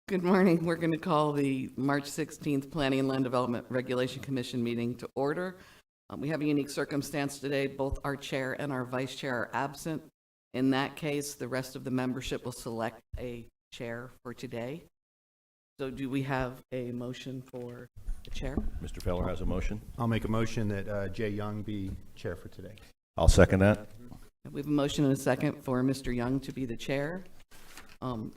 Good morning. We're going to call the March 16th Planning and Land Development Regulation Commission meeting to order. We have a unique circumstance today. Both our chair and our vice chair are absent. In that case, the rest of the membership will select a chair for today. So do we have a motion for the chair? Mr. Feller has a motion. I'll make a motion that Jay Young be chair for today. I'll second that. We have a motion and a second for Mr. Young to be the chair. Let's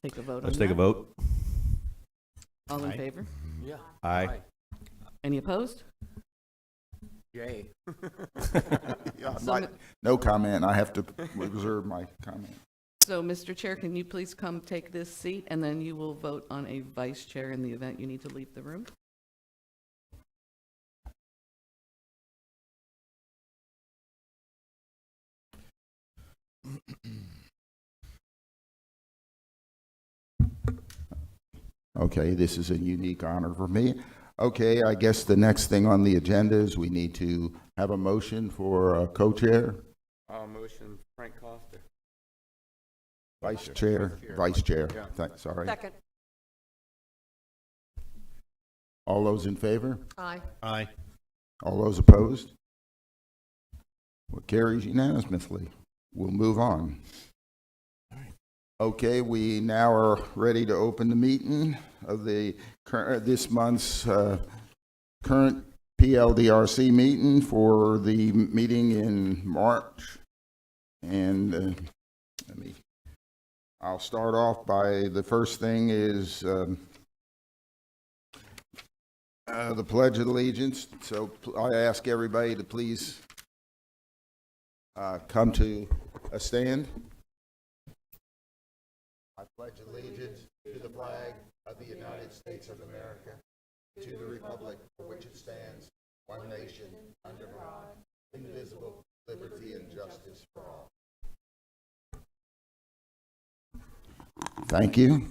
take a vote. Let's take a vote. All in Aye. favor? Yeah. Aye. Any opposed? Yay. So, No comment. I have to reserve my comment. So, Mr. Chair, can you please come take this seat, and then you will vote on a vice chair in the event you need to leave the room? Okay, this is a unique honor for me. Okay, I guess the next thing on the agenda is we need to have a motion for a co-chair, Motion Frank Costa. vice chair, vice chair. Yeah. Sorry. Second. All those in favor? Aye. Aye. All those opposed? Well, carries unanimously. We'll move on. Okay, we now are ready to open the meeting of the this month's current PLDRC meeting for the meeting in March. And I'll start off by the first thing is the Pledge of Allegiance. So I ask everybody to please come to a stand. I pledge allegiance to the flag of the United States of America, to the republic for which it stands, one nation, under God, indivisible, liberty and justice for all. Thank you.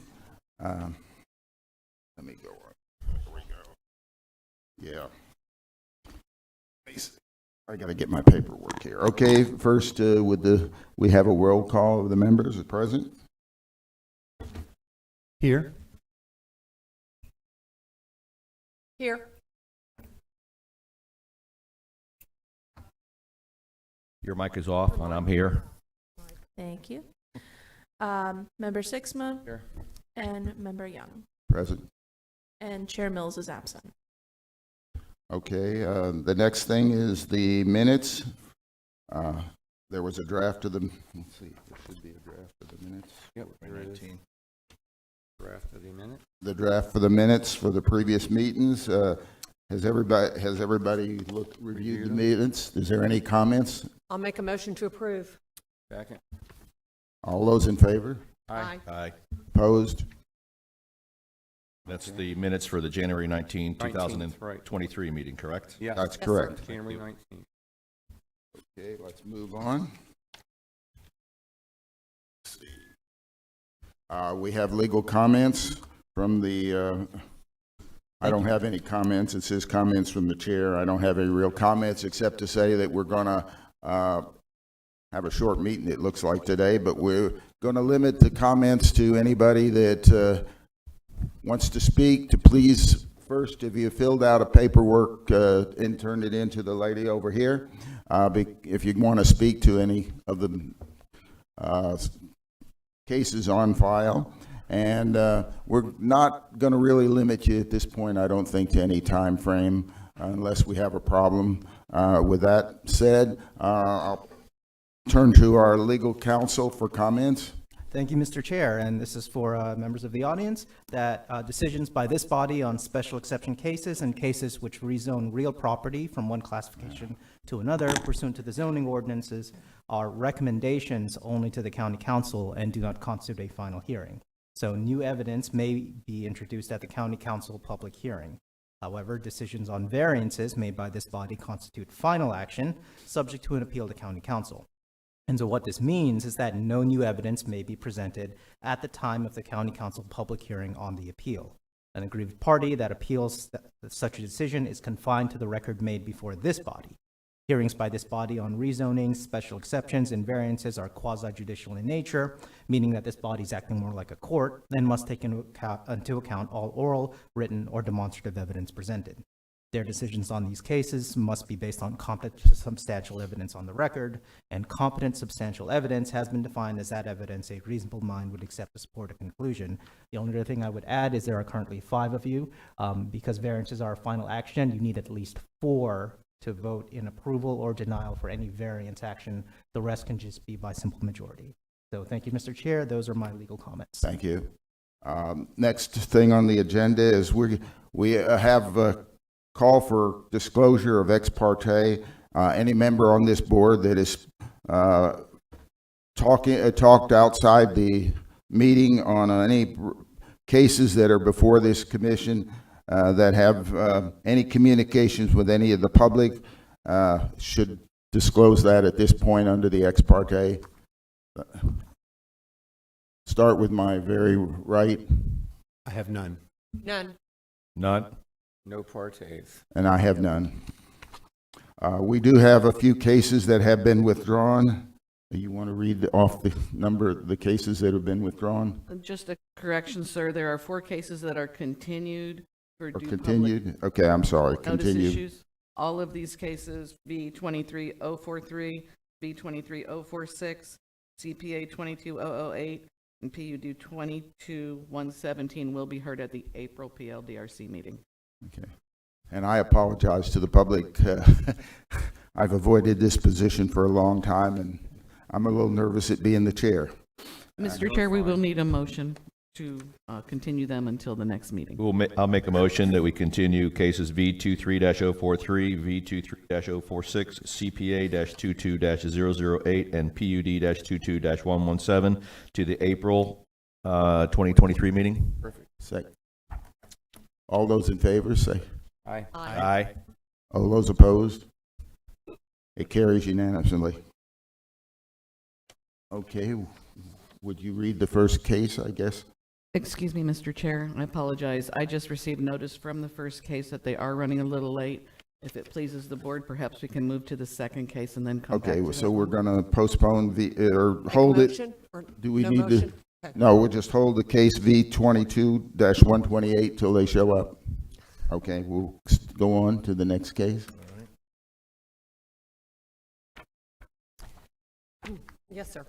Let me go on. Here we go. Yeah. I got to get my paperwork here. Okay, first, we have a roll call of the members present. Here. Here. Your mic is off, and I'm here. Thank you. Member Sixma Here. and Member Young. Present. And Chair Mills is absent. Okay, the next thing is the minutes. There was a draft of the, let's see, there should be a draft of the minutes. Yep, here it is. Draft of the minute. The draft for the minutes for the previous meetings. Has everybody reviewed the minutes? Is there any comments? I'll make a motion to approve. Second. All those in favor? Aye. Aye. Opposed? That's the minutes for the January 19, 19th, right. 2023 meeting, correct? Yeah. That's Yes, correct. January 19th. Okay, let's move on. Let's see. We have legal comments from the, I don't have any comments. It says comments from the chair. I don't have any real comments except to say that we're going to have a short meeting, it looks like today, but we're going to limit the comments to anybody that wants to speak to please first, if you filled out a paperwork and turned it in to the lady over here, if you want to speak to any of the cases on file. And we're not going to really limit you at this point, I don't think, to any time frame unless we have a problem. With that said, I'll turn to our legal counsel for comments. Thank you, Mr. Chair, and this is for members of the audience, that decisions by this body on special exception cases and cases which rezone real property from one classification to another pursuant to the zoning ordinances are recommendations only to the county council and do not constitute a final hearing. So new evidence may be introduced at the county council public hearing. However, decisions on variances made by this body constitute final action subject to an appeal to county council. And so what this means is that no new evidence may be presented at the time of the county council public hearing on the appeal. An aggrieved party that appeals such a decision is confined to the record made before this body. Hearings by this body on rezonings, special exceptions, and variances are quasi-judicial in nature, meaning that this body is acting more like a court and must take into account all oral, written, or demonstrative evidence presented. Their decisions on these cases must be based on competent substantial evidence on the record, and competent substantial evidence has been defined as that evidence a reasonable mind would accept to support a conclusion. The only other thing I would add is there are currently 5 of you. Because variances are a final action, you need at least 4 to vote in approval or denial for any variance action. The rest can just be by simple majority. So thank you, Mr. Chair. Those are my legal comments. Thank you. Next thing on the agenda is we have a call for disclosure of ex parte. Any member on this board that is talked outside the meeting on any cases that are before this commission that have any communications with any of the public should disclose that at this point under the ex parte. Start with my very right. I have none. None. None? No partes. And I have none. We do have a few cases that have been withdrawn. You want to read off the number of the cases that have been withdrawn? Just a correction, sir, there are 4 cases that are continued for Or due public continued? Okay, I'm sorry, notice continue. issues. All of these cases, V23043, V23046, CPA 22008, and PUD 22117 will be heard at the April PLDRC meeting. Okay. And I apologize to the public. I've avoided this position for a long time, and I'm a little nervous at being the chair. Mr. Chair, we will need a motion to continue them until the next meeting. I'll make a motion that we continue cases V23-043, V23-046, CPA-22-008, and PUD-22-117 to the April 2023 meeting. Perfect. Second. All those in favor, say. Aye. Aye. All those opposed? It carries unanimously. Okay, would you read the first case, I guess? Excuse me, Mr. Chair, I apologize. I just received notice from the first case that they are running a little late. If it pleases the board, perhaps we can move to the second case and then come back Okay, to so that we're one. going to postpone or hold it. Motion or Do we no need to? motion? Okay. No, we'll just hold the case V22-128 till they show up. Okay, we'll go on to the next case. Yes, sir.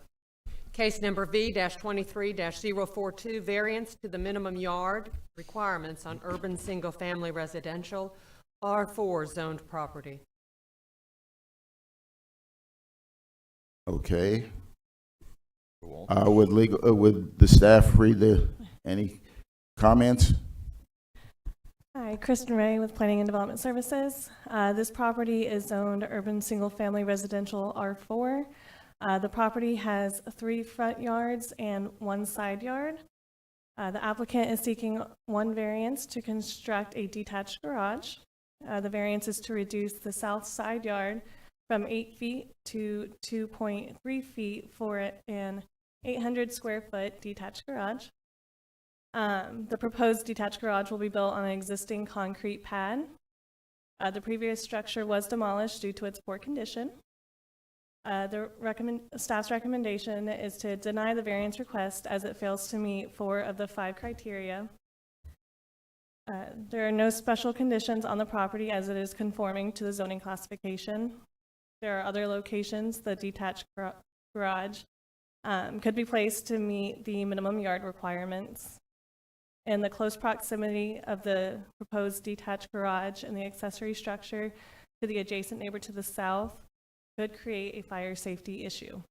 Case number V-23-042, variance to the minimum yard requirements on urban single-family residential R4 zoned property. Okay. Would the staff read any comments? Hi, Kristen Ray with Planning and Development Services. This property is zoned urban single-family residential R4. The property has 3 front yards and 1 side yard. The applicant is seeking 1 variance to construct a detached garage. The variance is to reduce the south side yard from 8 feet to 2.3 feet for an 800 square foot detached garage. The proposed detached garage will be built on an existing concrete pad. The previous structure was demolished due to its poor condition. Staff's recommendation is to deny the variance request as it fails to meet 4 of the 5 criteria. There are no special conditions on the property as it is conforming to the zoning classification. There are other locations the detached garage could be placed to meet the minimum yard requirements. And the close proximity of the proposed detached garage and the accessory structure to the adjacent neighbor to the south could create a fire safety issue.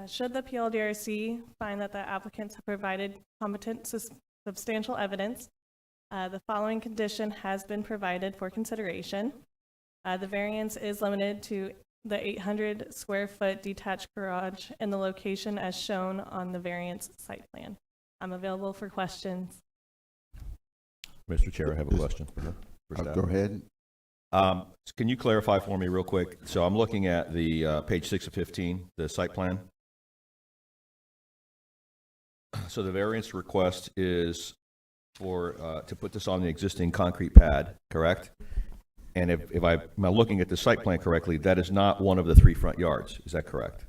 Should the PLDRC find that the applicants have provided competent substantial evidence, the following condition has been provided for consideration. The variance is limited to the 800 square foot detached garage and the location as shown on the variance site plan. I'm available for questions. Mr. Chair, I have a question for staff. Go ahead. Can you clarify for me real quick? So I'm looking at the page 6 of 15, the site plan. So the variance request is for to put this on the existing concrete pad, correct? And if am I looking at the site plan correctly, that is not one of the 3 front yards, is that correct?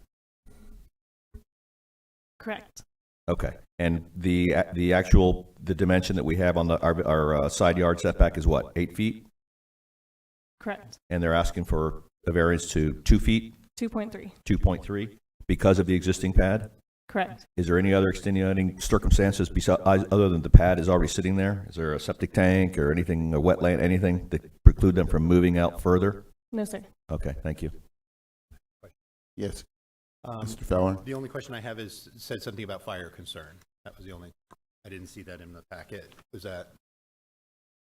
Correct. Okay, and the dimension that we have on our side yard setback is what, 8 feet? Correct. And they're asking for a variance to 2 feet, 2.3. 2.3, because of the existing pad? Correct. Is there any other extenuating circumstances other than the pad is already sitting there? Is there a septic tank or anything, a wetland, anything that preclude them from moving out further? No, sir. Okay, thank you. Yes, Mr. Feller? The only question I have is, said something about fire concern. That was the only, I didn't see that in the packet. Was that?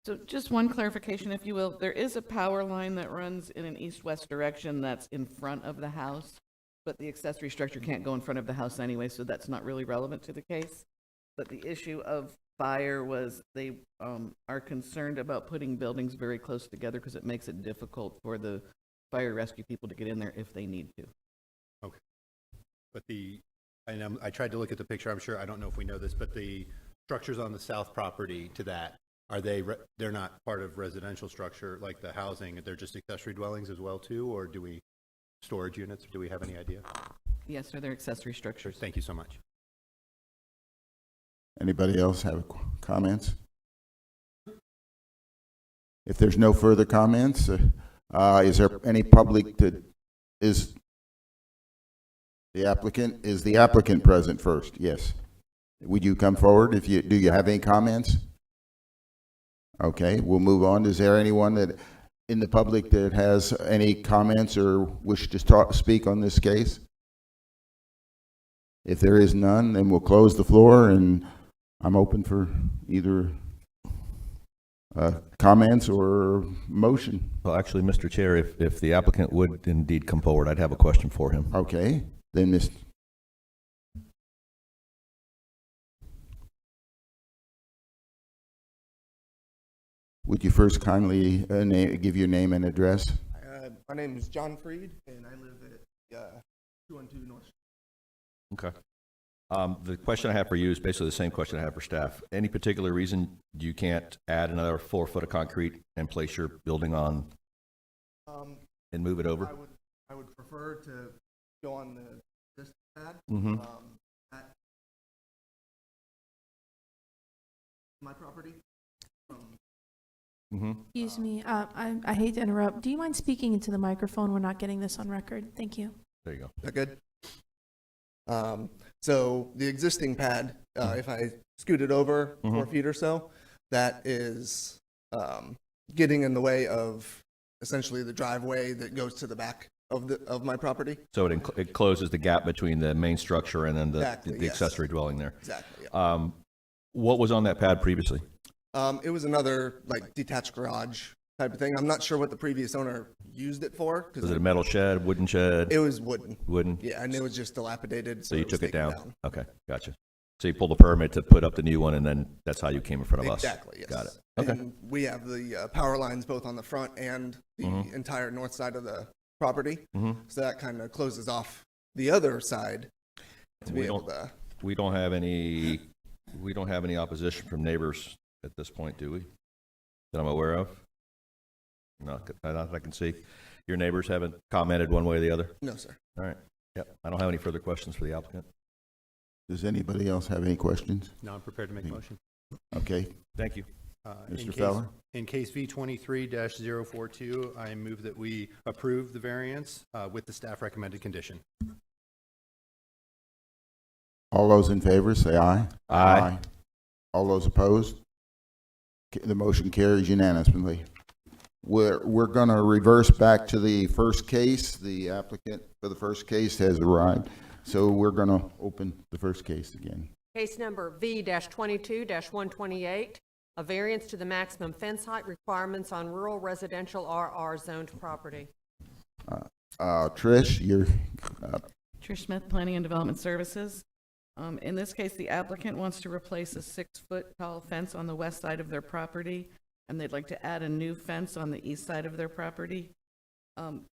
So just one clarification, if you will. There is a power line that runs in an east-west direction that's in front of the house, but the accessory structure can't go in front of the house anyway, so that's not really relevant to the case. But the issue of fire was they are concerned about putting buildings very close together because it makes it difficult for the fire rescue people to get in there if they need to. Okay. But I tried to look at the picture. I'm sure, I don't know if we know this, but the structures on the south property to that, are they're not part of residential structure like the housing? They're just accessory dwellings as well too, or storage units? Do we have any idea? Yes, sir, they're accessory structures. Thank you so much. Anybody else have comments? If there's no further comments, is there any public that is the applicant present first? Yes. Would you come forward do you have any comments? Okay, we'll move on. Is there anyone that in the public that has any comments or wish to speak on this case? If there is none, then we'll close the floor, and I'm open for either comments or motion. Well, actually, Mr. Chair, if the applicant would indeed come forward, I'd have a question for him. Okay, then Ms. Would you first kindly give your name and address? My name is John Freed, and I live at 212 North. Okay. The question I have for you is basically the same question I have for staff. Any particular reason you can't add another 4 foot of concrete and place your building on and move it over? I would prefer to go on this pad. Mm-hmm. At my property. Mm-hmm. Excuse me, I hate to interrupt. Do you mind speaking into the microphone? We're not getting this on record. Thank you. There you go. Is that good? So the existing pad, if I scoot it over 4 feet or so, that is getting in the way of essentially the driveway that goes to the back of my property. So it closes the gap between the main structure and then Exactly, the yes. accessory dwelling there. Exactly. Yeah. What was on that pad previously? It was another like detached garage type of thing. I'm not sure what the previous owner used it for. Was it a metal shed, wooden shed? It was wooden. Wooden? Yeah, and it was just dilapidated. So you was took it taken down? Okay, gotcha. So you pulled the permit to put up the new one, and then that's how you came in front of us? Exactly, yes. Got it. Okay. And we have the power lines both on the front and the entire north side of the property. So that kind of closes off the other side to be able to. We don't have any opposition from neighbors at this point, do we? That I'm aware of? Not that I can see. Your neighbors haven't commented one way or the other? No, sir. All right. Yep. I don't have any further questions for the applicant. Does anybody else have any questions? No, I'm prepared to make a motion. Okay, Thank you. Mr. Feller? In case V23-042, I move that we approve the variance with the staff recommended condition. All those in favor, say aye. Aye. All those opposed? The motion carries unanimously. We're going to reverse back to the first case. The applicant for the first case has arrived, so we're going to open the first case again. Case number V-22-128, a variance to the maximum fence height requirements on rural residential RR zoned property. Trish, you're Trish Smith, Planning and Development Services. In this case, the applicant wants to replace a 6-foot tall fence on the west side of their property, and they'd like to add a new fence on the east side of their property.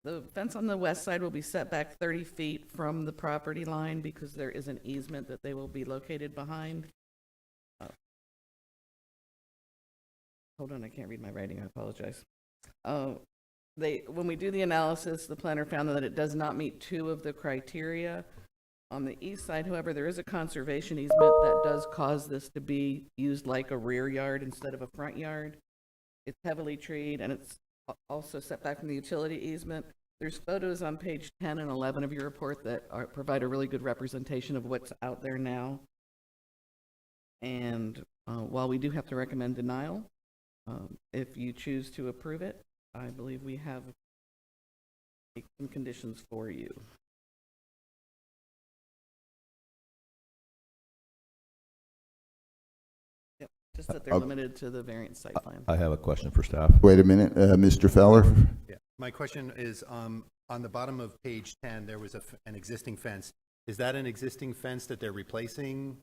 The fence on the west side will be set back 30 feet from the property line because there is an easement that they will be located behind. Hold on, I can't read my writing, I apologize. when we do the analysis, the planner found that it does not meet 2 of the criteria. On the east side, however, there is a conservation easement that does cause this to be used like a rear yard instead of a front yard. It's heavily treed, and it's also set back from the utility easement. There's photos on page 10 and 11 of your report that provide a really good representation of what's out there now. And while we do have to recommend denial, if you choose to approve it, I believe we have some conditions for you. Yep, just that they're limited to the variance site plan. I have a question for staff. Wait a minute, Mr. Feller? Yeah. My question is, on the bottom of page 10, there was an existing fence. Is that an existing fence that they're replacing?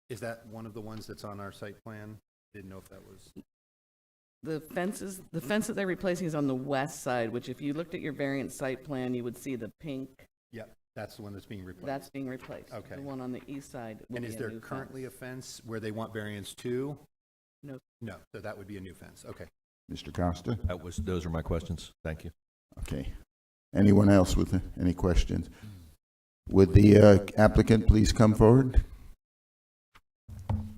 Is that one of the ones that's on our site plan? Didn't know if that was. The fence that they're replacing is on the west side, which if you looked at your variance site plan, you would see the pink. Yeah, that's the one that's being replaced. That's being replaced. Okay. The one on the east side will And be is a there new currently fence. a fence where they want variance to? No. No, so that would be a new fence. Okay. Mr. Costa? Those are my questions. Thank you. Okay. Anyone else with any questions? Would the applicant please come forward?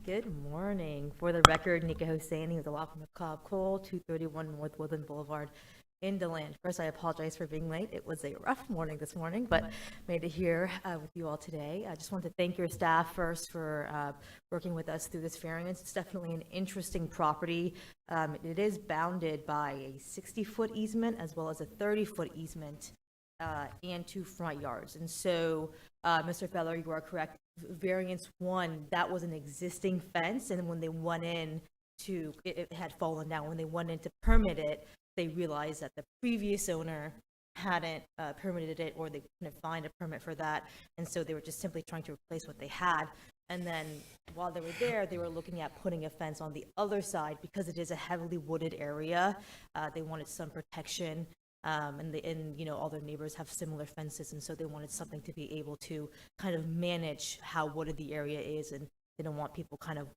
Good morning. For the record, Nika Hosseini with the law firm of Cobb Cole, 231 North Woodland Boulevard in DeLand. First, I apologize for being late. It was a rough morning this morning, but made it here with you all today. I just want to thank your staff first for working with us through this variance. It's definitely an interesting property. It is bounded by a 60-foot easement as well as a 30-foot easement and 2 front yards. And so, Mr. Feller, you are correct. Variance 1, that was an existing fence, and when they went in to, it had fallen down. When they went in to permit it, they realized that the previous owner hadn't permitted it, or they couldn't find a permit for that, and so they were just simply trying to replace what they had. And then while they were there, they were looking at putting a fence on the other side because it is a heavily wooded area. They wanted some protection. And you know, all their neighbors have similar fences, and so they wanted something to be able to kind of manage how wooded the area is, and they don't want people kind of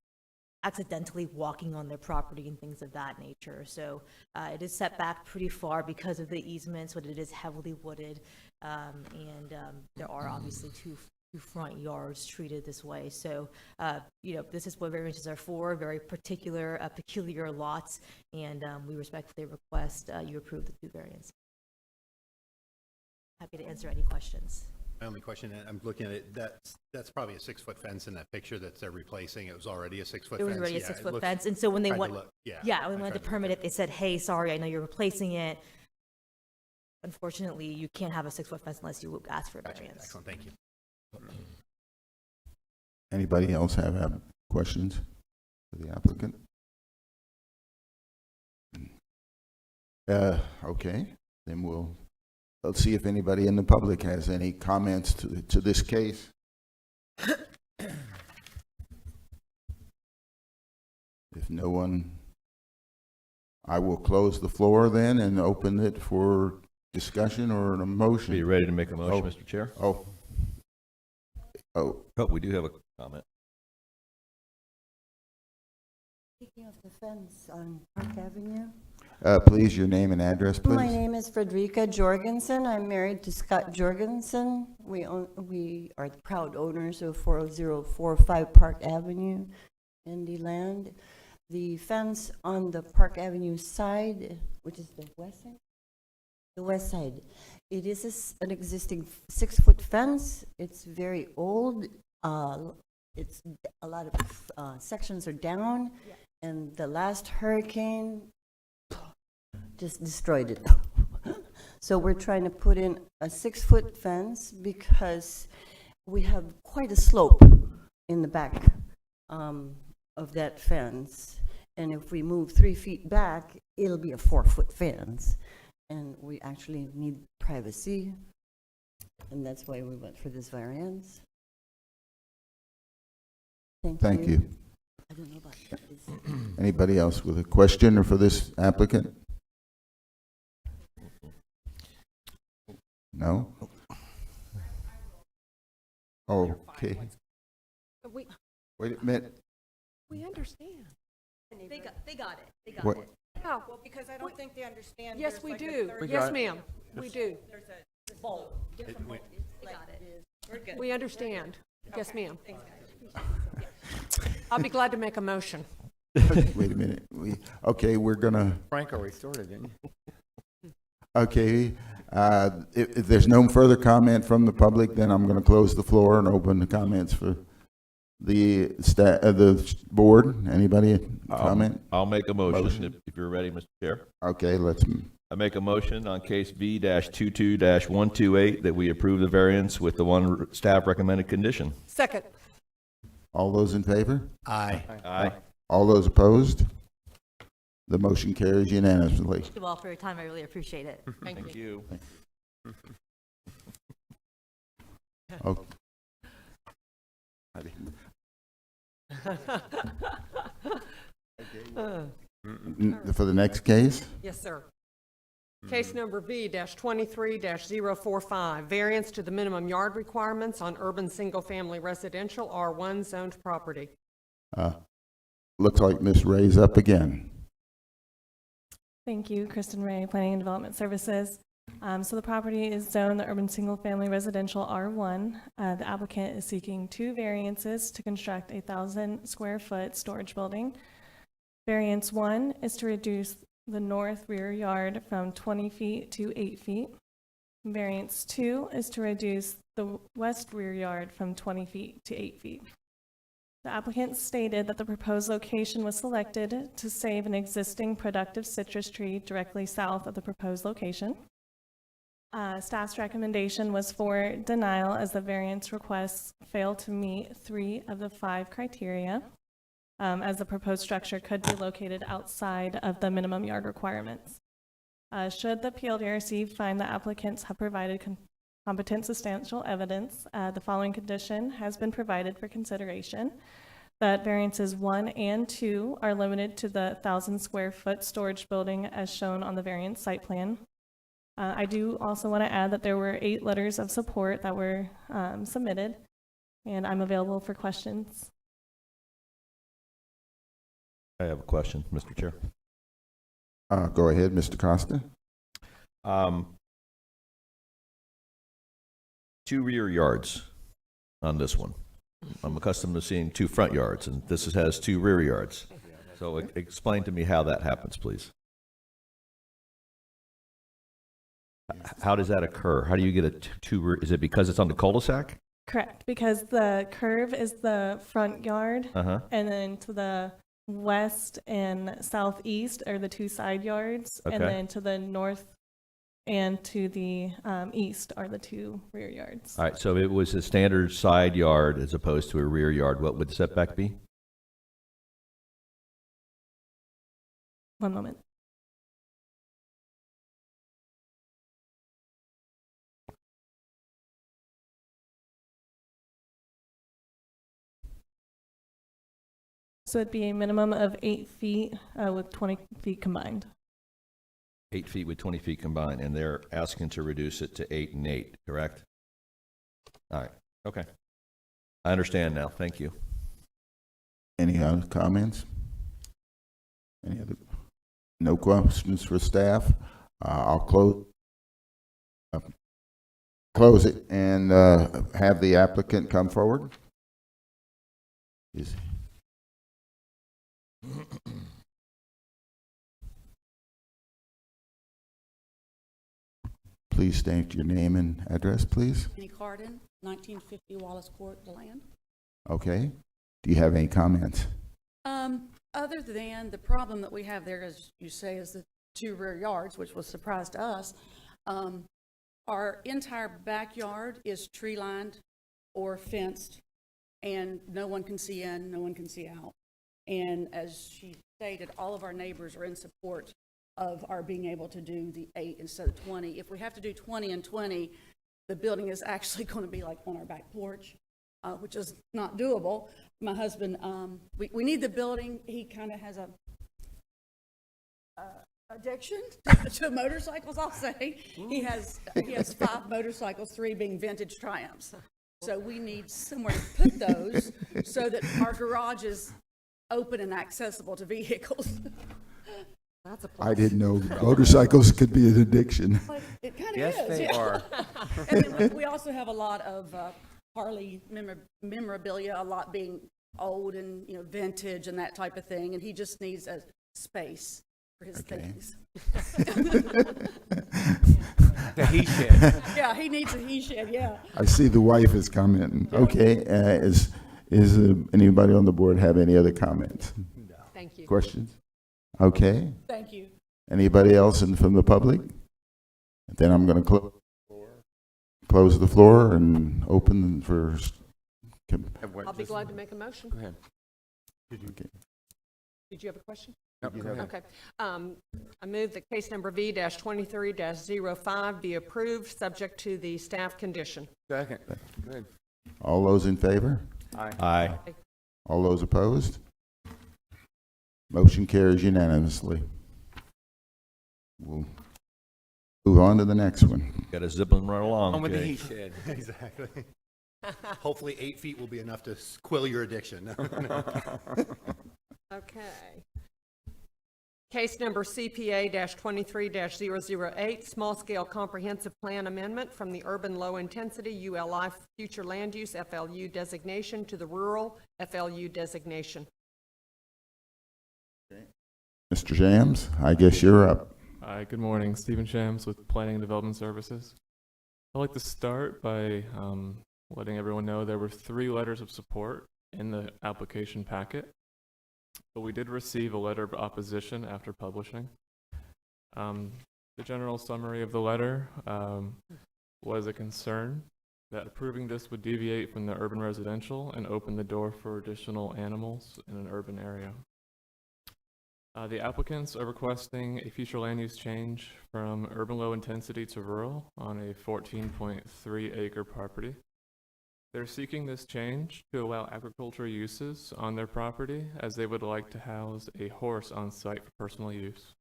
accidentally walking on their property and things of that nature. So it is set back pretty far because of the easements, but it is heavily wooded, and there are obviously two front yards treated this way. So, you know, this is what variances are for, very particular, peculiar lots, and we respectfully request you approve the 2 variants. Happy to answer any questions. My only question, I'm looking at it, that's probably a 6-foot fence in that picture that they're replacing. It was already a 6-foot fence. It was already a Yeah, 6-foot looks- fence, and so when they tried to went, look- when I they wanted tried to look permit at it, they said, hey, sorry, I know you're replacing it. Unfortunately, you can't have a 6-foot fence unless you ask for a Gotcha. variance. Excellent, thank you. Anybody else have questions for the applicant? Okay, then let's see if anybody in the public has any comments to this case. If no one, I will close the floor then and open it for discussion or a motion. Be ready to make a motion, Oh. Mr. Chair? Oh, Oh, we do have a comment. Speaking of the fence on Park Avenue. please, your name and address, please. My name is Frederica Jorgensen. I'm married to Scott Jorgensen. We are the proud owners of 4045 Park Avenue in DeLand. The fence on the Park Avenue side, which is the west side? The west side. It is an existing 6-foot fence. It's very old. It's a lot of sections are down, and the last hurricane just destroyed it. So we're trying to put in a 6-foot fence because we have quite a slope in the back of that fence. And if we move 3 feet back, it'll be a 4-foot fence. And we actually need privacy. And that's why we went for this variance. Thank you. I don't know about this. Anybody else with a question or for this applicant? No? Okay. We Wait a minute. understand. They got it. They got What? it. Yeah. Well, because I don't think they understand. Yes, there's we like a do. third- Yes, ma'am, we do. There's a We understand. Yes, ma'am. I'll be glad to make a motion. Wait a minute. Okay, we're gonna, Frank already started, didn't you? okay, if there's no further comment from the public, then I'm gonna close the floor and open the comments for the the board. Anybody comment? I'll make a motion if you're ready, Mr. Chair. Okay, let's, I make a motion on case V-22-128 that we approve the variance with the one staff recommended condition. Second. all those in favor? Aye. Aye. All those opposed? The motion carries unanimously. Thank you all for your time. I really appreciate it. Thank you. Okay. For the next case? Yes, sir. Case number V-23-045, variance to the minimum yard requirements on urban single-family residential R1 zoned property. Looks like Ms. Ray's up again. Thank you, Kristen Ray, Planning and Development Services. So the property is zoned the urban single-family residential R1. The applicant is seeking 2 variances to construct a 1,000-square-foot storage building. Variance 1 is to reduce the north rear yard from 20 feet to 8 feet. Variance 2 is to reduce the west rear yard from 20 feet to 8 feet. The applicant stated that the proposed location was selected to save an existing productive citrus tree directly south of the proposed location. Staff's recommendation was for denial as the variance requests fail to meet 3 of the 5 criteria, as the proposed structure could be located outside of the minimum yard requirements. Should the PLDRC find the applicants have provided competent substantial evidence, the following condition has been provided for consideration: that variances 1 and 2 are limited to the 1,000-square-foot storage building as shown on the variance site plan. I do also want to add that there were 8 letters of support that were submitted, and I'm available for questions. I have a question, Mr. Chair. Go ahead, Mr. Costa. 2 rear yards on this one. I'm accustomed to seeing 2 front yards, and this has 2 rear yards. So explain to me how that happens, please. How does that occur? How do you get a 2 rear? Is it because it's on the cul-de-sac? Correct, because the curve is the front yard, Uh-huh. and then to the west and southeast are the 2 side yards, and Okay. then to the north and to the east are the 2 rear yards. All right, so if it was a standard side yard as opposed to a rear yard, what would the setback be? One moment. So it'd be a minimum of 8 feet with 20 feet combined. 8 feet with 20 feet combined, and they're asking to reduce it to 8 and 8, correct? All right, okay. I understand now, thank you. Any other comments? Any other? No questions for staff? I'll close it and have the applicant come forward. Please state your name and address, please. Annie Carden, 1950 Wallace Court, DeLand. Okay. Do you have any comments? Other than the problem that we have there, as you say, is the 2 rear yards, which was a surprise to us. Our entire backyard is tree lined or fenced, and no one can see in, no one can see out. And as she stated, all of our neighbors are in support of our being able to do the 8 instead of 20. If we have to do 20 and 20, the building is actually going to be like on our back porch, which is not doable. My husband, we need the building. He kind of has a addiction to motorcycles, I'll say. He has 5 motorcycles, 3 being vintage Triumphs. So we need somewhere to put those so that our garage is open and accessible to vehicles. That's a plus. I didn't know motorcycles could be an addiction. It kind of Yes, is. they yeah. are. And then we also have a lot of Harley memorabilia, a lot being old and, vintage and that type of thing, and he just needs a space for his Okay. things. The he shed. Yeah, he needs a he shed, yeah. I see the wife is commenting. Okay, is anybody on the board have any other comments, Thank you. questions? Okay, Thank you. anybody else from the public? Then I'm going to close the floor and open for, I'll be glad to make a motion. Go ahead. okay. Did you have a question? No, go ahead. Okay. I move that case number V-23-05 be approved, subject to the staff condition. Second. Good. All those in favor? Aye. All those opposed? Motion carries unanimously. We'll move on to the next one. Got to zip them right along. On with the Jay. he shed. Exactly. Hopefully 8 feet will be enough to quill your addiction. Okay. Case number CPA-23-008, small-scale comprehensive plan amendment from the urban low-intensity ULI future land use FLU designation to the rural FLU designation. Mr. Jams, I guess you're up. Hi, good morning. Stephen Shams with Planning and Development Services. I'd like to start by letting everyone know there were 3 letters of support in the application packet, but we did receive a letter of opposition after publishing. The general summary of the letter was a concern that approving this would deviate from the urban residential and open the door for additional animals in an urban area. The applicants are requesting a future land use change from urban low intensity to rural on a 14.3 acre property. They're seeking this change to allow agricultural uses on their property, as they would like to house a horse on site for personal use.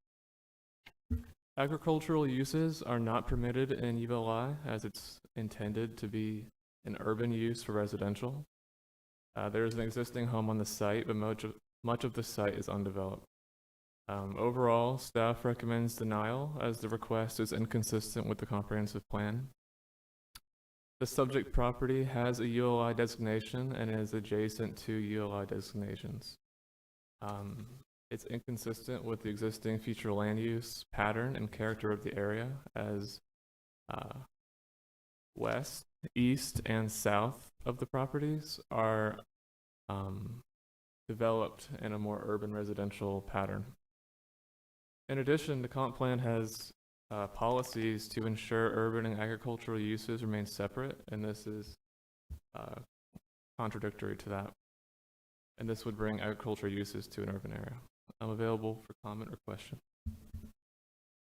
Agricultural uses are not permitted in ULI, as it's intended to be an urban use for residential. There is an existing home on the site, but much of the site is undeveloped. Overall, staff recommends denial as the request is inconsistent with the comprehensive plan. The subject property has a ULI designation and is adjacent to ULI designations. It's inconsistent with the existing future land use pattern and character of the area, as west, east, and south of the properties are developed in a more urban residential pattern. In addition, the comp plan has policies to ensure urban and agricultural uses remain separate, and this is contradictory to that. And this would bring agricultural uses to an urban area. I'm available for comment or question.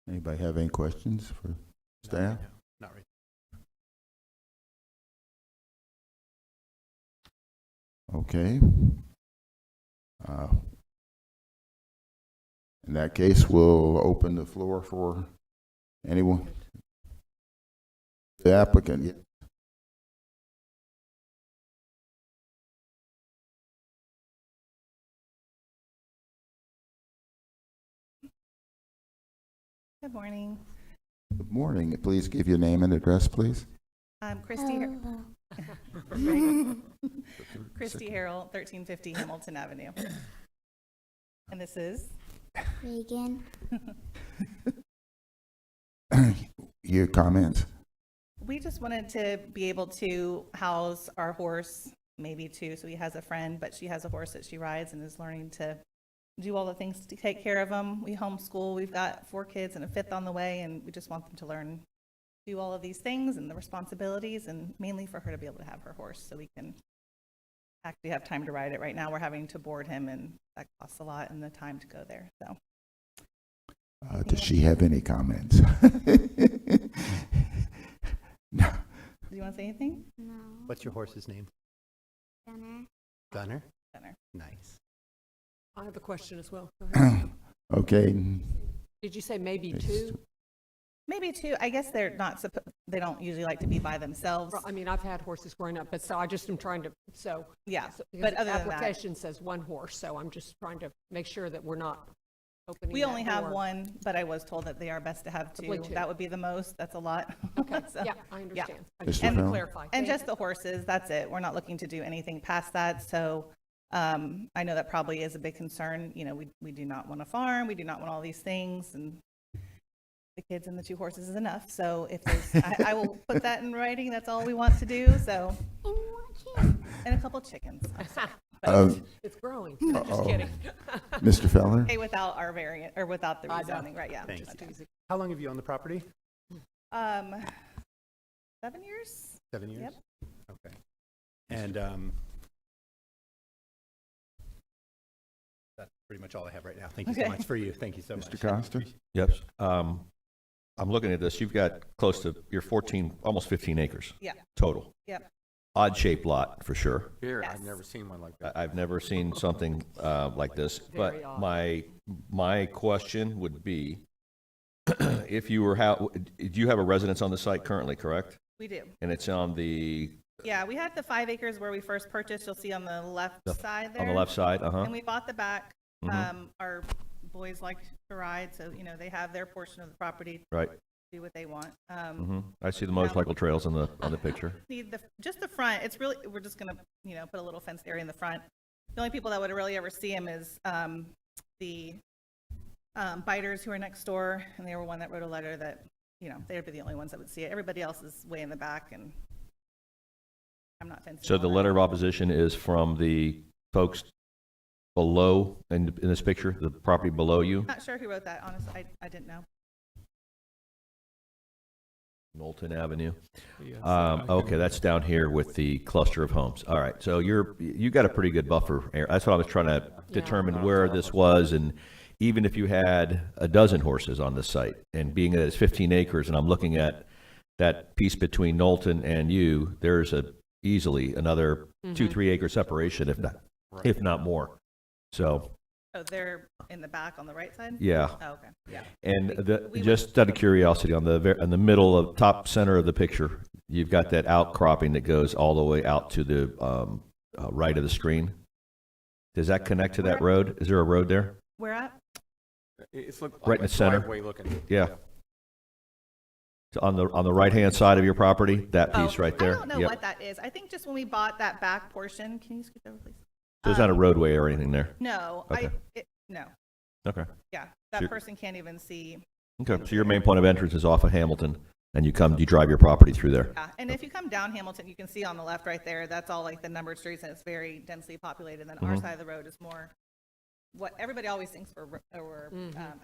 Anybody have any questions for staff? Not right. Okay. In that case, we'll open the floor for anyone. The applicant. Yeah. Good morning. Good morning. Please give your name and address, please. I'm Christy. Christy Harrell, 1350 Hamilton Avenue. And this is Reagan. Your comments. We just wanted to be able to house our horse, maybe two. So he has a friend, but she has a horse that she rides and is learning to do all the things to take care of them. We homeschool. We've got 4 kids and a 5th on the way, and we just want them to learn, do all of these things and the responsibilities, and mainly for her to be able to have her horse so we can actually have time to ride it. Right now we're having to board him, and that costs a lot and the time to go there. So Does she have any comments? No. do you want to say anything? No. What's your horse's name? Gunner. Gunner? Gunner. Nice. I have a question as well. Go ahead. Okay. Did you say maybe 2? Maybe 2. I guess they're not they don't usually like to be by themselves. I mean, I've had horses growing up, but so I just am trying to, Yeah, because but the other than that, application says 1 horse, so I'm just trying to make sure that we're not opening We that only have door. one, but I was told that they are best to have two. two. That would be the most. That's a lot. Okay, So, yeah, I understand. I Mr. just wanted to Fallon? clarify. And Thank just the horses, that's it. We're not looking to do anything past that. So I know that probably is a big concern. You know, we do not want a farm. We do not want all these things. And the kids and the 2 horses is enough. So if there's, I will put that in writing. That's all we want to do. So, and a couple chickens. It's growing. I'm just kidding. Mr. Feller? Okay, without our variant, or without the I know. rezoning, right, yeah. Thanks. Okay. How long have you owned the property? 7 years? 7 years? Yep. Okay. And that's pretty much all I have right now. Thank you so Okay. much for you. Thank you so much. Mr. Costa? Yep. I'm looking at this. You've got close to your 14, almost 15 acres Yeah, total. yep. Odd shaped lot for sure. Here, Yes. I've never seen one like that. I've never seen something like this. Very But odd. my question would be, if you were do you have a residence on the site currently, correct? We do. And it's on the Yeah, we had the 5 acres where we first purchased. You'll see on the left side there. on the left side, And we bought the back. Mhm. Our boys like to ride, so, you know, they have their portion of the property, right. do what they want. I see the motorcycle trails on the picture. Need just the front. It's really, we're just gonna, you know, put a little fenced area in the front. The only people that would really ever see them is the biters who are next door, and they were one that wrote a letter that, you know, they'd be the only ones that would see it. Everybody else is way in the back, and I'm not fencing. So all the that. letter of opposition is from the folks below in this picture, the property below you, Not sure who wrote that, honestly. I didn't know. Knowlton Avenue. Yes, I can- Okay, that's down here with the cluster of homes. All right, so you got a pretty good buffer area. That's what I was trying to determine where this was, and even if you had a dozen horses on the site, and being that it's 15 acres, and I'm looking at that piece between Knowlton and you, there's easily another 2-3 acre separation, if not more. So, Oh, they're in the back on the right side? yeah. Oh, okay, yeah. And we just out of curiosity, on the middle of top center of the picture, you've got that outcropping that goes all the way out to the right of the screen. Does that connect to that road? Is there a road there? Where at? It's like Right in a the center. driveway looking. Yeah. So on the right hand side of your property, that piece right there. I don't know Yep. what that is. I think just when we bought that back portion, can you scoot over, please? So there's not a roadway or anything there. No, Okay. no, Okay. yeah, that Sure. person can't even see. Okay. So your main point of entrance is off of Hamilton, and you drive your property through there. Yeah, and if you come down Hamilton, you can see on the left right there, that's all like the numbered streets, and it's very densely populated. And then our side of the road is more what everybody always thinks we're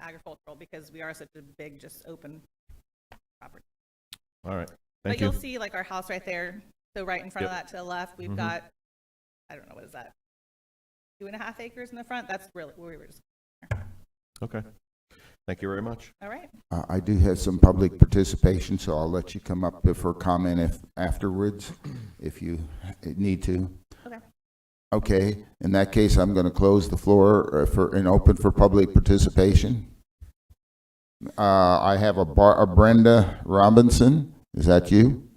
agricultural, because we are such a big, just open property. All right. But Thank you'll you. see like our house right there. So right in front of Yep. that to the left, we've Mhm. got, I don't know, what is that? 2.5 acres in the front. That's really where we were just, Okay. Thank you very much. all right. I do have some public participation, so I'll let you come up for comment afterwards if you need to. Okay. Okay, in that case, I'm going to close the floor and open for public participation. I have a Brenda Robinson. Is that you?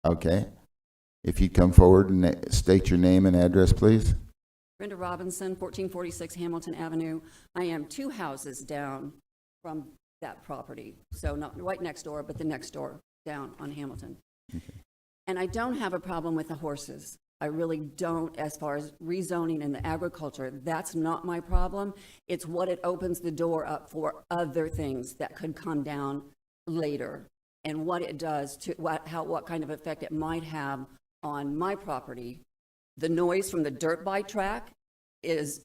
Okay. If you'd come forward and state your name and address, please. Brenda Robinson, 1446 Hamilton Avenue. I am 2 houses down from that property. So not right next door, but the next door down on Hamilton. And I don't have a problem with the horses. I really don't, as far as rezoning and the agriculture. That's not my problem. It's what it opens the door up for other things that could come down later, and what it does to what kind of effect it might have on my property. The noise from the dirt bike track is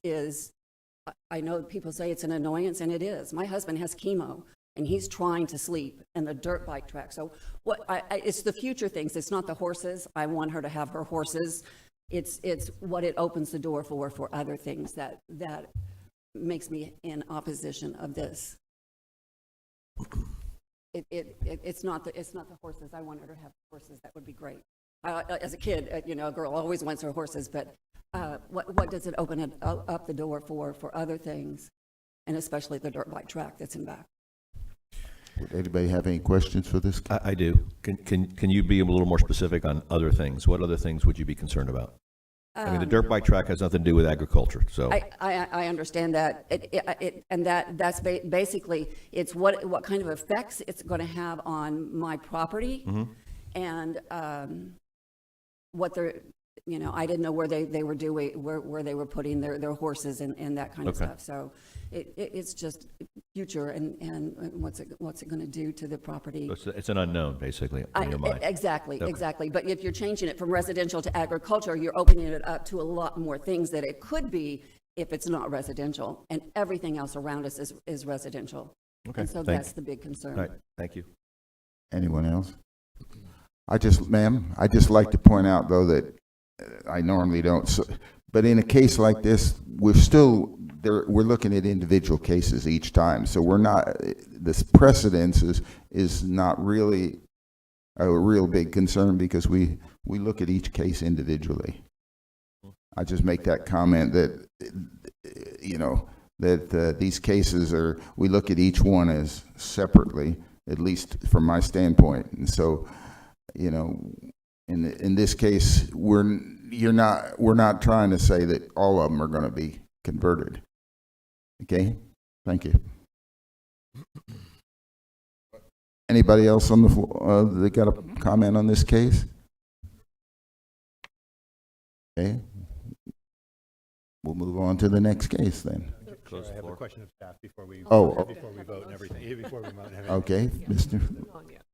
I know people say it's an annoyance, and it is. My husband has chemo, and he's trying to sleep, and the dirt bike track. So it's the future things. It's not the horses. I want her to have her horses. It's what it opens the door for other things that makes me in opposition of this. It's not the horses. I want her to have horses. That would be great. As a kid, a girl always wants her horses, but what does it open up the door for other things, and especially the dirt bike track that's in back? Would anybody have any questions for this? I do. Can you be a little more specific on other things? What other things would you be concerned about? I mean, the dirt bike track has nothing to do with agriculture, so. I understand that. That's basically, it's what kind of effects it's going to have on my property. And what they're, I didn't know where they were doing, where they were putting their horses and that kind of Okay. stuff. So it's just future and what's it going to do to the property. So it's an unknown, basically, in your mind. Exactly, Okay. exactly. But if you're changing it from residential to agriculture, you're opening it up to a lot more things that it could be if it's not residential. And everything else around us is residential. Okay, And so thank- that's the big concern. All right, thank you. Anyone else? Ma'am, I just like to point out, though, that I normally don't, but in a case like this, we're looking at individual cases each time. So we're not, this precedence is not really a real big concern because we look at each case individually. I just make that comment that, that these cases we look at each one as separately, at least from my standpoint. And so, in this case, we're not trying to say that all of them are going to be converted. Okay, thank you. Anybody else on the floor that got a comment on this case? Okay, we'll move on to the next case then. Chair, I have a question of staff before we Oh. before we vote and everything. Before we vote and everything. Okay, Mr.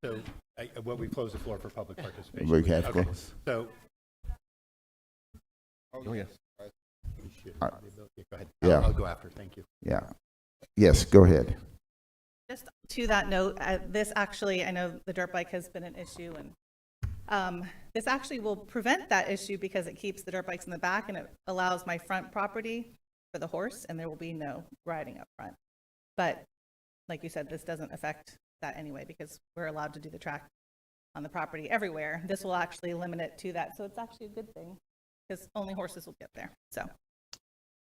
So, we close the floor for public participation. We have Okay. closed. So. Oh, yes. Go ahead. Yeah. I'll go after. Thank you. Yeah. Yes, go ahead. Just to that note, this actually, I know the dirt bike has been an issue, and this actually will prevent that issue because it keeps the dirt bikes in the back and it allows my front property for the horse, and there will be no riding up front. But like you said, this doesn't affect that anyway because we're allowed to do the track on the property everywhere. This will actually limit it to that, so it's actually a good thing because only horses will get there. So.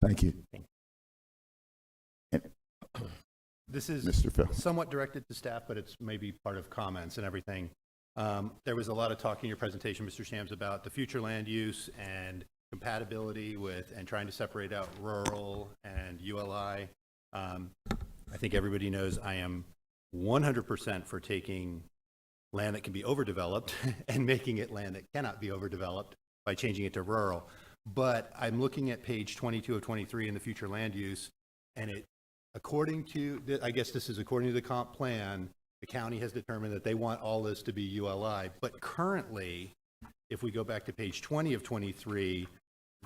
Thank you. This is Mr. Phil. somewhat directed to staff, but it's maybe part of comments and everything. There was a lot of talk in your presentation, Mr. Shams, about the future land use and compatibility with and trying to separate out rural and ULI. I think everybody knows I am 100% for taking land that can be overdeveloped and making it land that cannot be overdeveloped by changing it to rural. But I'm looking at page 22 of 23 in the future land use, and according to, I guess this is according to the comp plan, the county has determined that they want all this to be ULI. But currently, if we go back to page 20 of 23,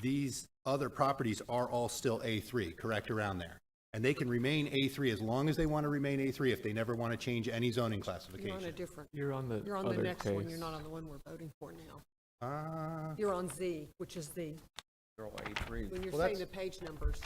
these other properties are all still A3, correct, around there. And they can remain A3 as long as they want to remain A3 if they never want to change any zoning classification. You're on a different, You're on the you're on the other next one, case. you're not on the one we're voting for now. You're on Z, which is the, They're all A3. when you're Well, saying the that's- page numbers,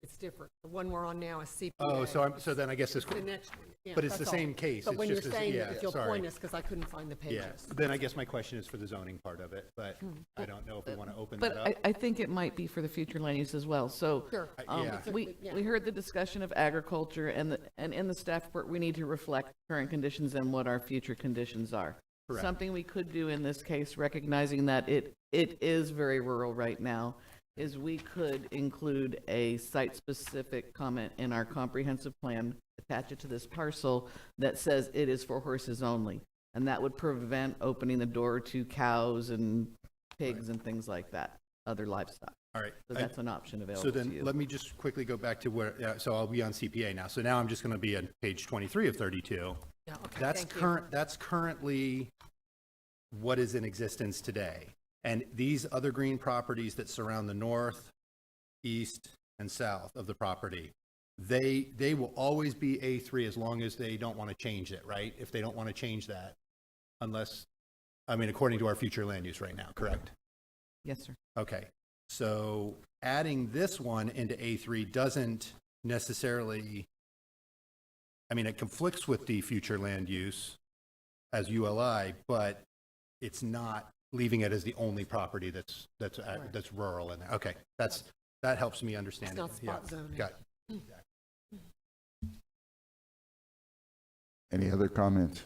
it's different. The one we're on now is CPA. Oh, so then I guess this, The next one. Yeah, but it's the that's all. same case. But It's when you're just saying yeah, that, if you'll sorry. point us, because I couldn't find the Yeah, pages. then I guess my question is for the zoning part of it, but I don't know if we want to open that But up. I think it might be for the future land use as well. So Sure. Yeah. we heard the discussion of agriculture and in the staff report, we need to reflect current conditions and what our future conditions are. Correct. Something we could do in this case, recognizing that it is very rural right now, is we could include a site-specific comment in our comprehensive plan, attach it to this parcel that says it is for horses only. And that would prevent opening the door to cows and pigs and things like that, other livestock. All right. So that's an option So available to then, you. let me just quickly go back to where, so I'll be on CPA now. So now I'm just going to be on page 23 of 32. Yeah, okay, That's thank you. that's currently what is in existence today. And these other green properties that surround the north, east, and south of the property, they will always be A3 as long as they don't want to change it, right? If they don't want to change that, unless, I mean, according to our future land use right now, correct? Yes, sir. Okay, so adding this one into A3 doesn't necessarily, I mean, it conflicts with the future land use as ULI, but it's not leaving it as the only property that's rural in there. Okay, that helps me understand It's it. not spot Yeah, zoning. got it. Any other comments?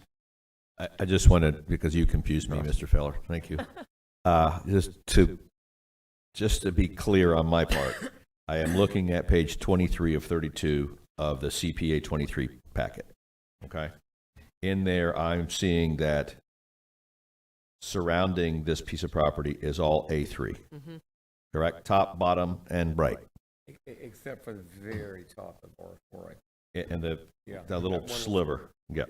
I just wanted, because you confused me, Mr. Feller, thank you. Just to just to be clear on my part, I am looking at page 23 of 32 of the CPA 23 packet, okay? In there, I'm seeing that surrounding this piece of property is all A3, correct? Top, bottom, and right. Except for the very top of R4. And the Yeah. that little That one sliver. Yeah.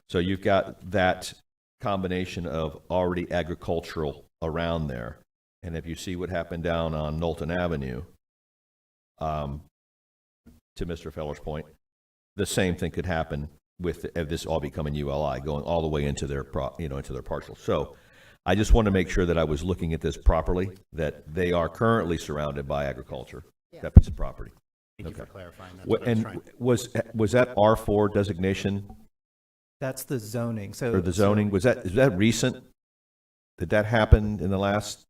So you've got that combination of already agricultural around there. And if you see what happened down on Knowlton Avenue, to Mr. Feller's point, the same thing could happen with this all becoming ULI, going all the way into their into their parcel. So I just want to make sure that I was looking at this properly, that they are currently surrounded by agriculture, that piece of properry. Thank you for Okay. clarifying. That's What, what I was and trying. was that R4 designation That's the zoning. So or the zoning? Is that recent? Did that happen in the last?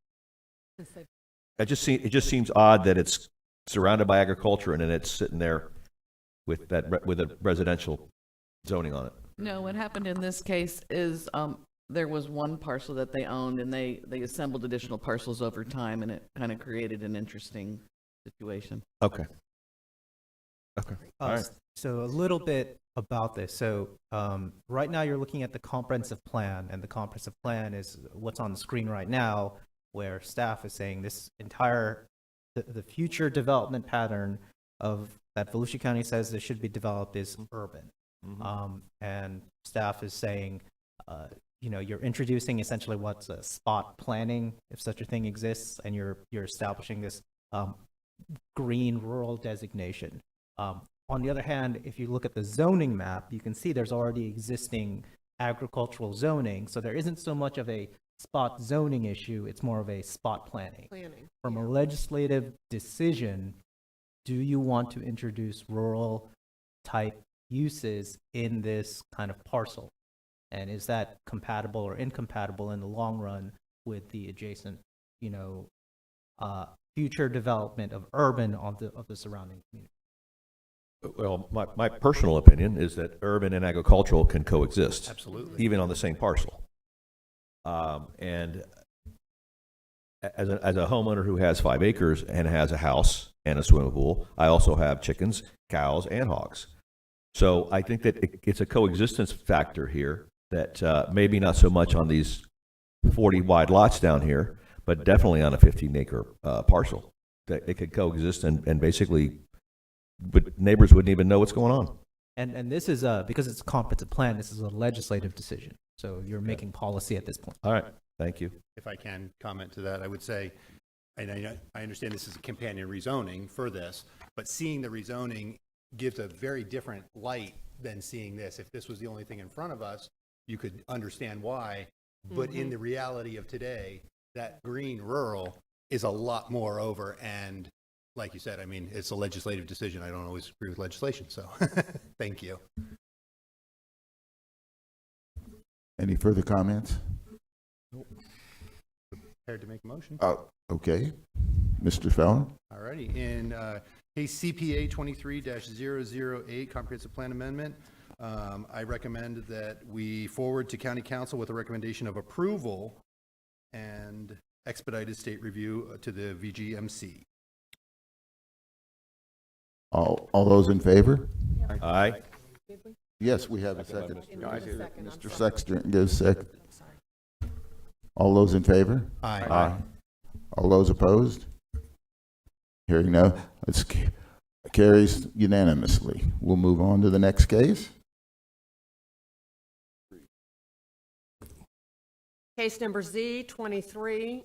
It just seems odd that it's surrounded by agriculture and then it's sitting there with a residential zoning on it. No, what happened in this case is there was one parcel that they owned, and they assembled additional parcels over time, and it kind of created an interesting situation. Okay. Okay. All right. So a little bit about this. So right now you're looking at the comprehensive plan, and the comprehensive plan is what's on the screen right now, where staff is saying this entire, the future development pattern of that Volusia County says that should be developed is urban. And staff is saying, you're introducing essentially what's a spot planning, if such a thing exists, and you're establishing this green rural designation. On the other hand, if you look at the zoning map, you can see there's already existing agricultural zoning, so there isn't so much of a spot zoning issue, it's more of a spot planning. From a legislative decision, do you want to introduce rural type uses in this kind of parcel? And is that compatible or incompatible in the long run with the adjacent, future development of urban of the surrounding community? Well, my personal opinion is that urban and agricultural can coexist. Absolutely. Even on the same parcel. And as a homeowner who has 5 acres and has a house and a swimming pool, I also have chickens, cows, and hogs. So I think that it's a coexistence factor here that maybe not so much on these 40 wide lots down here, but definitely on a 15-acre parcel. That it could coexist and basically but neighbors wouldn't even know what's going on. And this is because it's a comprehensive plan, this is a legislative decision. So you're making policy at this point. All right, thank you. If I can comment to that, I would say, and I understand this is a companion rezoning for this, but seeing the rezoning gives a very different light than seeing this. If this was the only thing in front of us, you could understand why. But in the reality of today, that green rural is a lot more over. And like you said, I mean, it's a legislative decision. I don't always agree with legislation. So thank you. Any further comments? Prepared to make a motion? Okay. Mr. Feller? All righty. In case CPA 23-008 Comprehensive Plan Amendment, I recommend that we forward to County Council with a recommendation of approval and expedited state review to the VGMC. All those in favor? Aye. Yes, we have a second. No, I did it. Mr. Sexton gives second. All those in favor? Aye. All those opposed? Hearing no, it carries unanimously. We'll move on to the next case. Case number Z 23-007,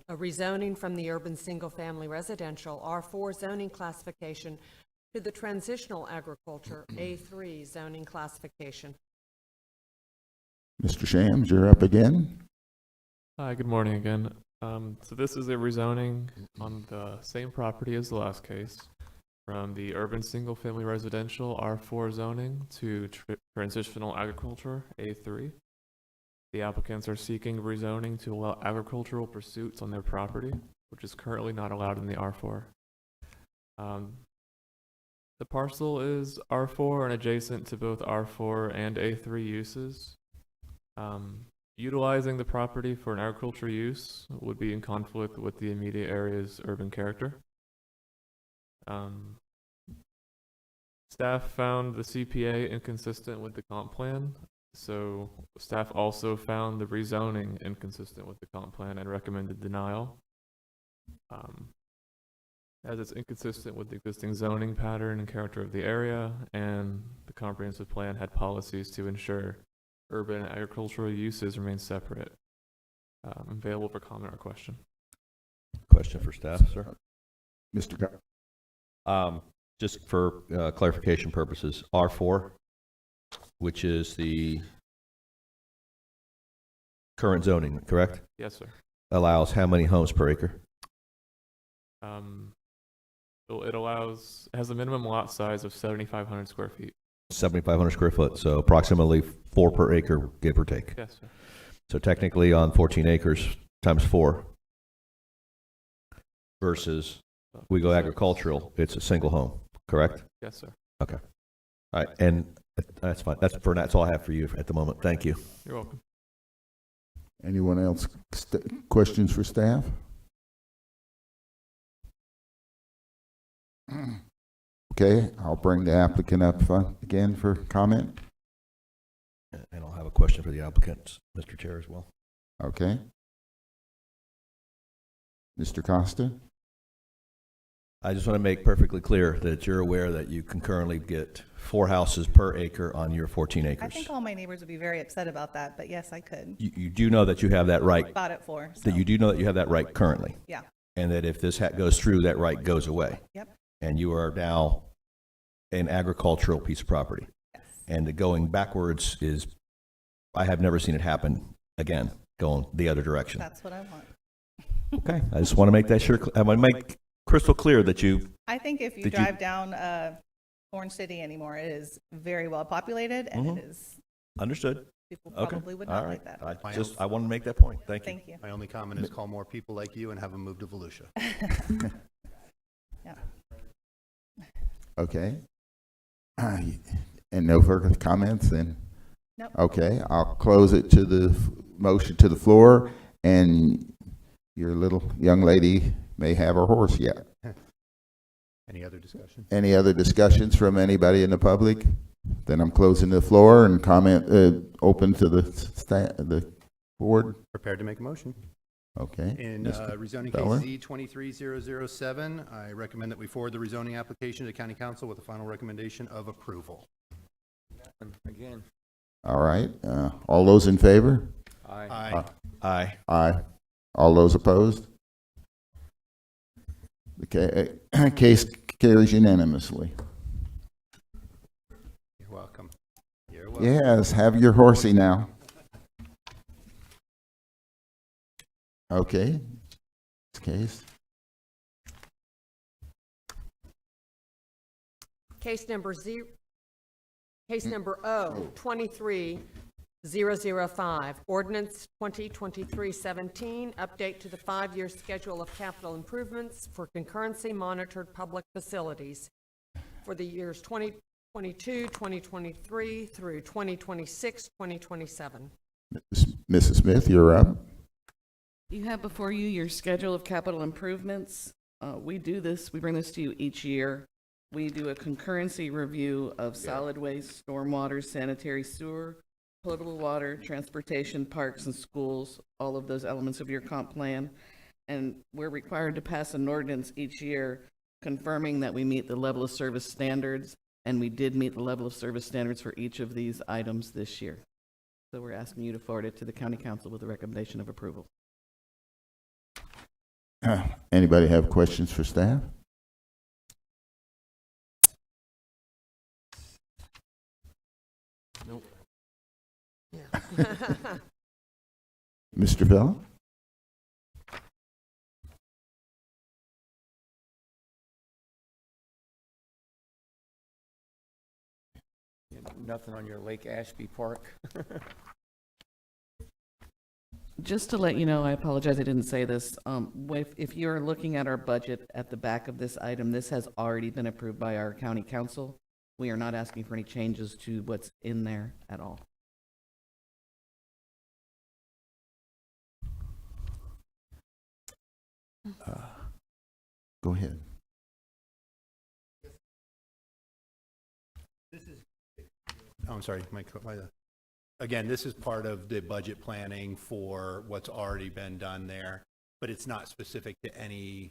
a rezoning from the urban single-family residential R4 zoning classification to the transitional agriculture A3 zoning classification. Mr. Shams, you're up again. Hi, good morning again. So this is a rezoning on the same property as the last case, from the urban single-family residential R4 zoning to transitional agriculture A3. The applicants are seeking rezoning to allow agricultural pursuits on their property, which is currently not allowed in the R4. The parcel is R4 and adjacent to both R4 and A3 uses. utilizing the property for an agricultural use would be in conflict with the immediate area's urban character. Staff found the CPA inconsistent with the comp plan, so staff also found the rezoning inconsistent with the comp plan and recommended denial. As it's inconsistent with the existing zoning pattern and character of the area, and the comprehensive plan had policies to ensure urban and agricultural uses remain separate. Available for comment or question. Question for staff, sir. Mr. Cox. Just for clarification purposes, R4, which is the current zoning, correct? Yes, sir. Allows how many homes per acre? It has a minimum lot size of 7,500 square feet. 7,500 square foot, so approximately 4 per acre, give or take. Yes, sir. So technically on 14 acres times 4 versus we go agricultural, it's a single home, correct? Yes, sir. Okay. All right, and that's fine. That's all I have for you at the moment. Thank you. You're welcome. Anyone else? Questions for staff? Okay, I'll bring the applicant up again for comment. And I'll have a question for the applicant, Mr. Chair, as well. Okay. Mr. Costa? I just want to make perfectly clear that you're aware that you can currently get 4 houses per acre on your 14 acres. I think all my neighbors would be very upset about that, but yes, I could. You do know that you have that right. Bought it for. So. That you do know that you have that right currently. Yeah. And that if this goes through, that right goes away. Yep. And you are now an agricultural piece of property. Yes. And the going backwards is, I have never seen it happen again, going the other direction. That's what I want. Okay, I just want to make that sure. I want to make crystal clear that you. I think if you drive down Orange City anymore, it is very well populated, and it is. Understood. People probably would not like that. I want to make that point. Thank you. Thank you. My only comment is call more people like you and have them move to Volusia. Yeah. Okay. And no further comments then? Nope. Okay, I'll close it to the motion to the floor, and your little young lady may have her horse yet. Any other discussion? Any other discussions from anybody in the public? Then I'm closing the floor and comment open to the board. Prepared to make a motion. Okay. In rezoning Feller? case Z23007, I recommend that we forward the rezoning application to County Council with a final recommendation of approval. Again. All right. All those in favor? Aye. Aye. Aye. All those opposed? The case carries unanimously. You're welcome. You're welcome. Yes, have your horsey now. Okay. Case. Case number O23005, ordinance 2023-17, update to the 5-year schedule of capital improvements for concurrency monitored public facilities for the years 2022, 2023 through 2026, 2027. Mrs. Smith, you're up. You have before you your schedule of capital improvements. We bring this to you each year. We do a concurrency review of solid waste, stormwater, sanitary sewer, potable water, transportation, parks and schools, all of those elements of your comp plan. And we're required to pass an ordinance each year confirming that we meet the level of service standards, and we did meet the level of service standards for each of these items this year. So we're asking you to forward it to the County Council with a recommendation of approval. Anybody have questions for staff? Nope. Mr. Bell? Nothing on your Lake Ashby Park? Just to let you know, I apologize I didn't say this. If you're looking at our budget at the back of this item, this has already been approved by our county council. We are not asking for any changes to what's in there at all. Go ahead. Oh, I'm sorry, again, this is part of the budget planning for what's already been done there, but it's not specific to any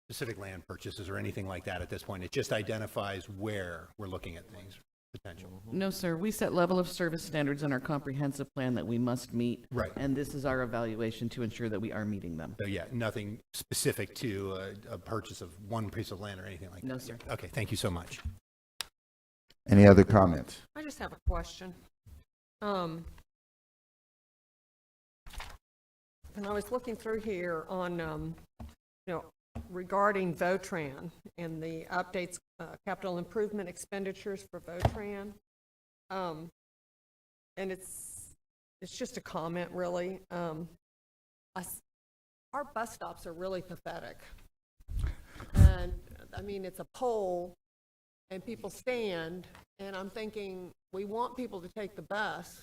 specific land purchases or anything like that at this point. It just identifies where we're looking at things, potential. No, sir. We set level of service standards in our comprehensive plan that we must meet. Right. And this is our evaluation to ensure that we are meeting them. So yeah, nothing specific to a purchase of one piece of land or anything like that. No, sir. Okay, thank you so much. Any other comments? I just have a question. And I was looking through here on, regarding Votran and the updates, capital improvement expenditures for Votran. And it's just a comment, really. Our bus stops are really pathetic. And, I mean, it's a pole, and people stand, and I'm thinking, we want people to take the bus,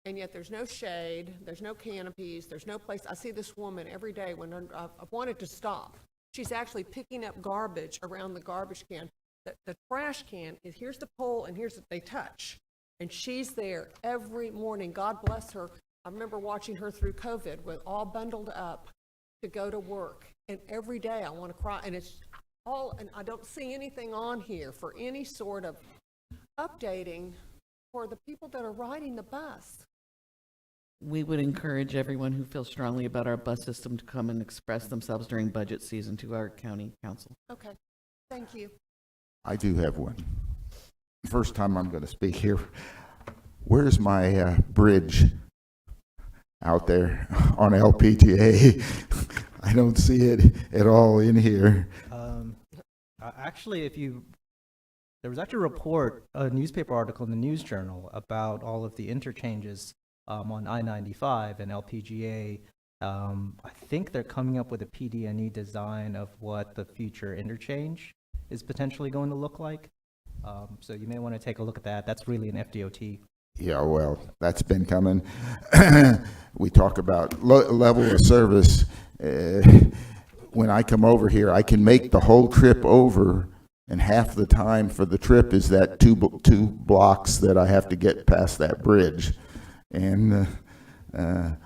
and yet there's no shade, there's no canopies, there's no place. I see this woman every day when I've wanted to stop. She's actually picking up garbage around the garbage can. The trash can, here's the pole, and here's they touch. And she's there every morning. God bless her. I remember watching her through COVID with all bundled up to go to work. And every day I want to cry. And it's all, and I don't see anything on here for any sort of updating for the people that are riding the bus. We would encourage everyone who feels strongly about our bus system to come and express themselves during budget season to our county council. Okay, thank you. I do have one. First time I'm going to speak here. Where's my bridge out there on LPGA? I don't see it at all in here. Actually, there was actually a report, a newspaper article in the News Journal about all of the interchanges on I-95 and LPGA. I think they're coming up with a PD&E design of what the future interchange is potentially going to look like. So you may want to take a look at that. That's really an FDOT. Yeah, well, that's been coming. We talk about level of service. When I come over here, I can make the whole trip over, and half the time for the trip is that two blocks that I have to get past that bridge. And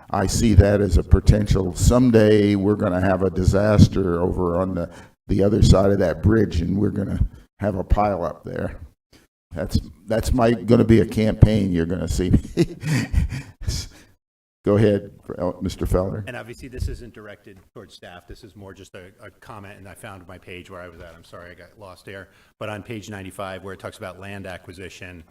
I see that as a potential. Someday we're going to have a disaster over on the other side of that bridge, and we're going to have a pile up there. That's going to be a campaign. You're going to see me. Go ahead, Mr. Feller. And obviously, this isn't directed towards staff. This is more just a comment, and I found my page where I was at. I'm sorry, I got lost there. But on page 95, where it talks about land acquisition,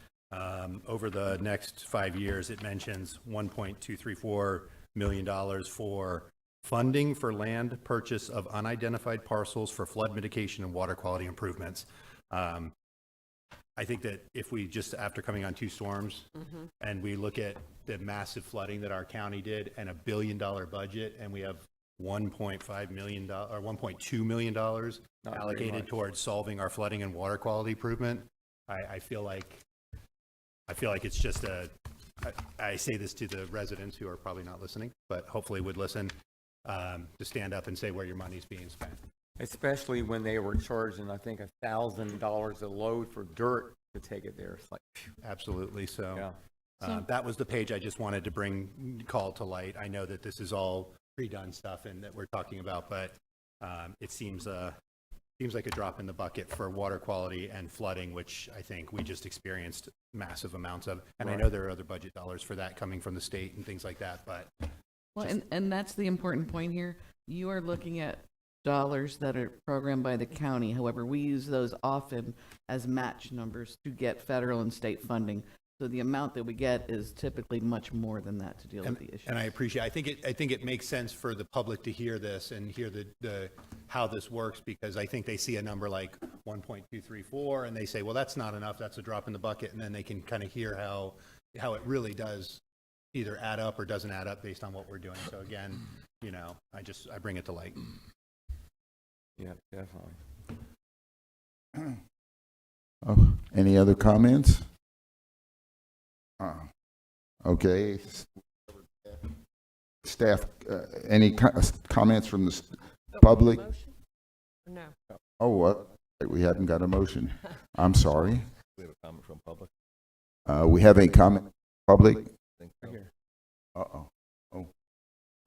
over the next 5 years, it mentions $1.234 million for funding for land purchase of unidentified parcels for flood mitigation and water quality improvements. I think that if we just, after coming on 2 storms, and we look at the massive flooding that our county did and $1 billion budget, and we have $1.5 million or $1.2 million allocated towards solving our flooding and water quality improvement, I feel like it's just I say this to the residents who are probably not listening, but hopefully would listen, to stand up and say where your money's being spent. Especially when they were charging, I think, $1,000 a load for dirt to take it there. It's like, phew. Absolutely. So, Yeah. that was the page I just wanted to call to light. I know that this is all pre-done stuff and that we're talking about, but it seems like a drop in the bucket for water quality and flooding, which I think we just experienced massive amounts of. And I know there are other budget dollars for that coming from the state and things like that, but. Well, and that's the important point here. You are looking at dollars that are programmed by the county. However, we use those often as match numbers to get federal and state funding. So the amount that we get is typically much more than that to deal with the issue. And I appreciate, I think it makes sense for the public to hear this and hear the how this works, because I think they see a number like 1.234 and they say, well, that's not enough, that's a drop in the bucket, and then they can kind of hear how it really does either add up or doesn't add up based on what we're doing. So again, I bring it to light. Yeah, definitely. Oh, any other comments? Okay. Staff, any comments from public? No. Oh, what? We hadn't got a motion. I'm sorry. We have a comment from public. We have a comment, public? Uh-oh. Oh.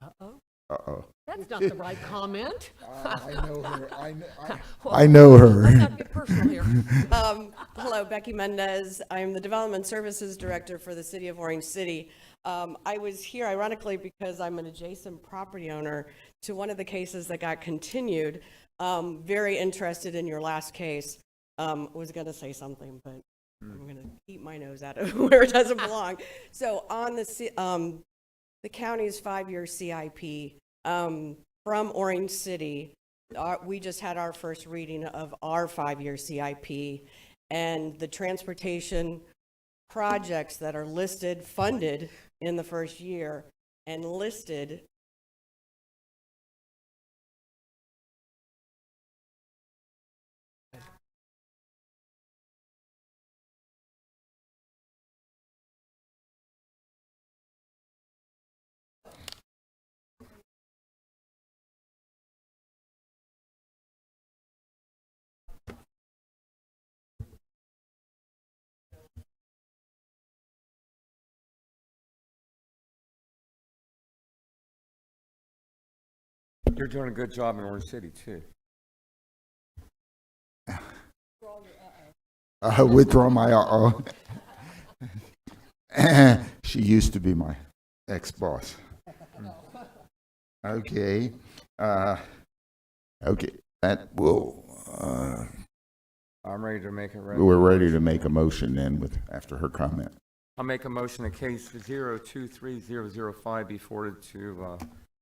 Uh-oh. Uh-oh. That's not the right comment. I know her. Well, I know her. let's not get personal here. Hello, Becky Mendez. I'm the Development Services Director for the City of Orange City. I was here ironically because I'm an adjacent property owner to one of the cases that got continued. Very interested in your last case. Was going to say something, but I'm going to keep my nose out of where it doesn't belong. So on the county's 5-year CIP from Orange City, we just had our first reading of our 5-year CIP, and the transportation projects that are listed, funded in the first year, and listed You're doing a good job in Orange City, too. Withdraw my uh-oh. She used to be my ex-boss. Okay. Okay. That will. I'm ready to make it. We're ready to make a motion then after her comment. I'll make a motion that case 023005 be forwarded to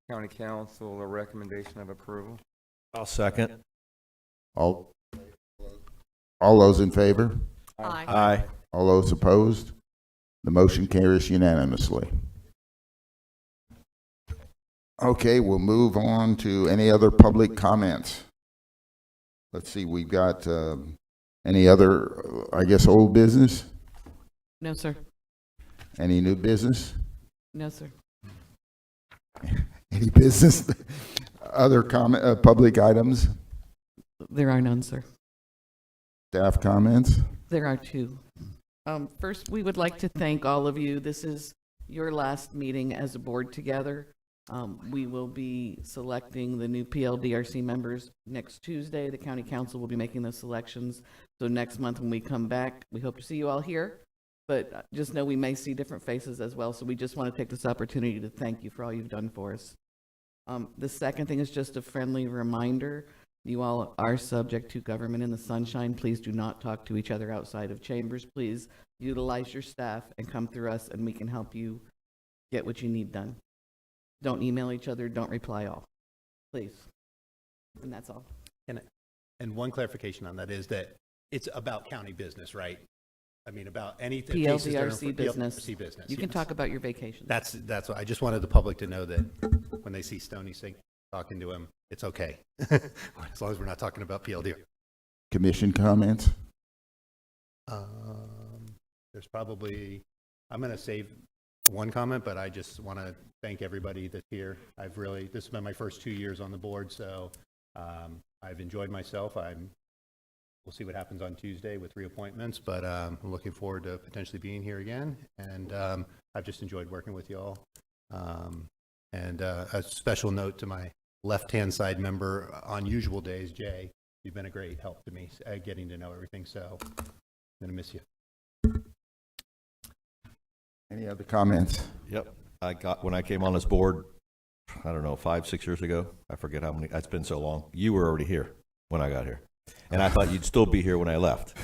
County Council, a recommendation of approval. I'll second. All those in favor? Aye. Aye. All those opposed? The motion carries unanimously. Okay, we'll move on to any other public comments. Let's see, we've got any other, I guess, old business? No, sir. Any new business? No, sir. Any business? Other comment, public items? There are none, sir. Staff comments? There are two. First, we would like to thank all of you. This is your last meeting as a board together. We will be selecting the new PLDRC members next Tuesday. The county council will be making those selections. So next month when we come back, we hope to see you all here. But just know we may see different faces as well. So we just want to take this opportunity to thank you for all you've done for us. The second thing is just a friendly reminder. You all are subject to government in the sunshine. Please do not talk to each other outside of chambers. Please utilize your staff and come through us, and we can help you get what you need done. Don't email each other. Don't reply all. Please. And that's all. And one clarification on that is that it's about county business, right? I mean, about anything. PLDRC business. PLDRC business. You can yes. talk about your vacation. That's what I just wanted the public to know, that when they see Stoney talking to him, it's okay. As long as we're not talking about PLD. Commission comments? There's probably, I'm going to save one comment, but I just want to thank everybody that's here. This has been my first 2 years on the board, so I've enjoyed myself. We'll see what happens on Tuesday with reappointments, but I'm looking forward to potentially being here again. And I've just enjoyed working with you all. And a special note to my left-hand side member on usual days, Jay. You've been a great help to me getting to know everything, so I'm going to miss you. Any other comments? Yep. When I came on this board, I don't know, 5-6 years ago. I forget how many. It's been so long. You were already here when I got here. And I thought you'd still be here when I left.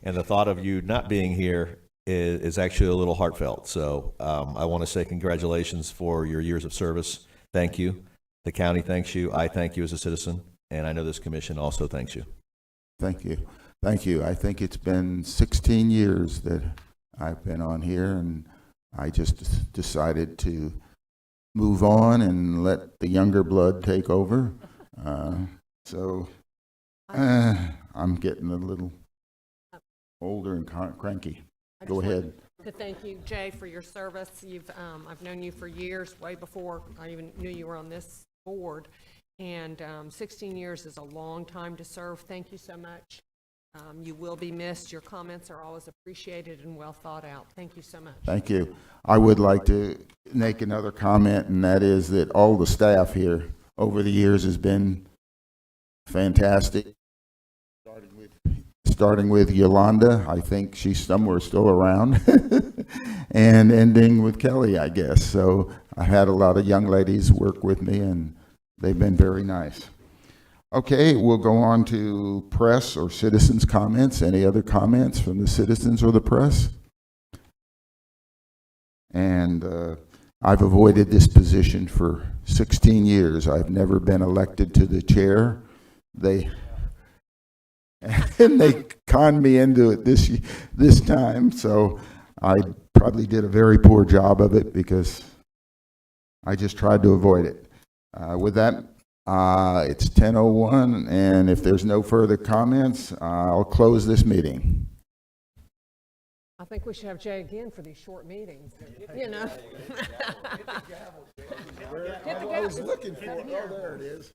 And the thought of you not being here is actually a little heartfelt. So I want to say congratulations for your years of service. Thank you. The county thanks you. I thank you as a citizen. And I know this commission also thanks you. Thank you. Thank you. I think it's been 16 years that I've been on here, and I just decided to move on and let the younger blood take over. So I'm getting a little older and cranky. Go ahead. To thank you, Jay, for your service. I've known you for years, way before I even knew you were on this board. and 16 years is a long time to serve. Thank you so much. You will be missed. Your comments are always appreciated and well thought out. Thank you so much. Thank you. I would like to make another comment, and that is that all the staff here over the years has been fantastic. Starting with Yolanda, I think she's somewhere still around, and ending with Kelly, I guess. So I had a lot of young ladies work with me, and they've been very nice. Okay, we'll go on to press or citizens' comments. Any other comments from the citizens or the press? And I've avoided this position for 16 years. I've never been elected to the chair. And they conned me into it this time, so I probably did a very poor job of it because I just tried to avoid it. With that, it's 10:01, and if there's no further comments, I'll close this meeting. I think we should have Jay again for these short meetings, you know. I was looking for it. Oh, there it is.